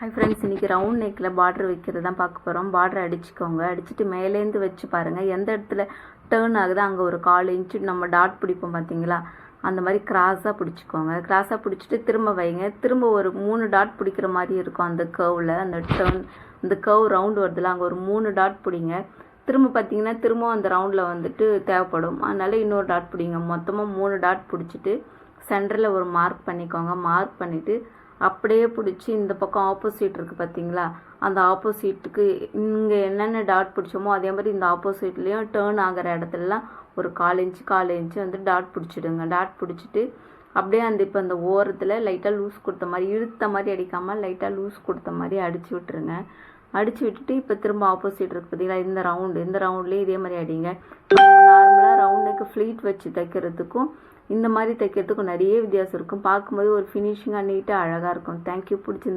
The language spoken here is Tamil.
ஹாய் ஃப்ரெண்ட்ஸ், இன்றைக்கி ரவுண்ட் நெக்கில் பார்டர் வைக்கிறது தான் பார்க்க போகிறோம். பார்டர் அடிச்சுக்கோங்க. அடிச்சுட்டு மேலேருந்து வச்சு பாருங்கள். எந்த இடத்துல டேர்ன் ஆகுதோ அங்கே ஒரு 1/4 இன்ச்சு நம்ம டாட் பிடிப்போம் பார்த்தீங்களா, அந்த மாதிரி கிராஸாக பிடிச்சிக்கோங்க. கிராஸாக பிடிச்சிட்டு திரும்ப வைங்க. திரும்ப ஒரு 3 டாட் பிடிக்கிற மாதிரி இருக்கும் அந்த கர்வில். அந்த டேர்ன் இந்த கர்வ் ரவுண்டு வருதுல, அங்கே ஒரு 3 டாட் பிடிங்க. திரும்ப பார்த்தீங்கன்னா திரும்பவும் அந்த ரவுண்டில் வந்துட்டு தேவைப்படும். அதனால் இன்னொரு டாட் பிடிங்க. மொத்தமாக 3 டாட் பிடிச்சிட்டு சென்டரில் ஒரு மார்க் பண்ணிக்கோங்க. மார்க் பண்ணிவிட்டு அப்படியே பிடிச்சி இந்த பக்கம் ஆப்போசிட் இருக்குது பார்த்தீங்களா, அந்த ஆப்போசிட்டுக்கு இங்கே என்னென்ன டாட் பிடிச்சோமோ அதே மாதிரி இந்த ஆப்போசிட்லேயும் டேர்ன் ஆகிற இடத்துலலாம் ஒரு 1/4 இன்ச்சு வந்து டாட் பிடிச்சிடுங்க. டாட் பிடிச்சிட்டு அப்படியே அந்த இப்போ அந்த ஓரத்தில் லைட்டாக லூஸ் கொடுத்த மாதிரி, இழுத்த மாதிரி அடிக்காமல் லைட்டாக லூஸ் கொடுத்த மாதிரி அடித்து விட்டுருங்க. அடித்து விட்டுட்டு இப்போ திரும்ப ஆப்போசிட் இருக்குது பார்த்தீங்களா, இந்த ரவுண்ட்லேயே இதே மாதிரி அடிங்க. நார்மலாக ரவுண்டுக்கு ஃப்ளீட் வச்சு தைக்கிறதுக்கும் இந்த மாதிரி தைக்கிறதுக்கும் நிறைய வித்தியாசம் இருக்கும். பார்க்கும்போது ஒரு ஃபினிஷிங்காக நீட்டாக அழகாக இருக்கும். தேங்க்யூ. பிடிச்சிருந்து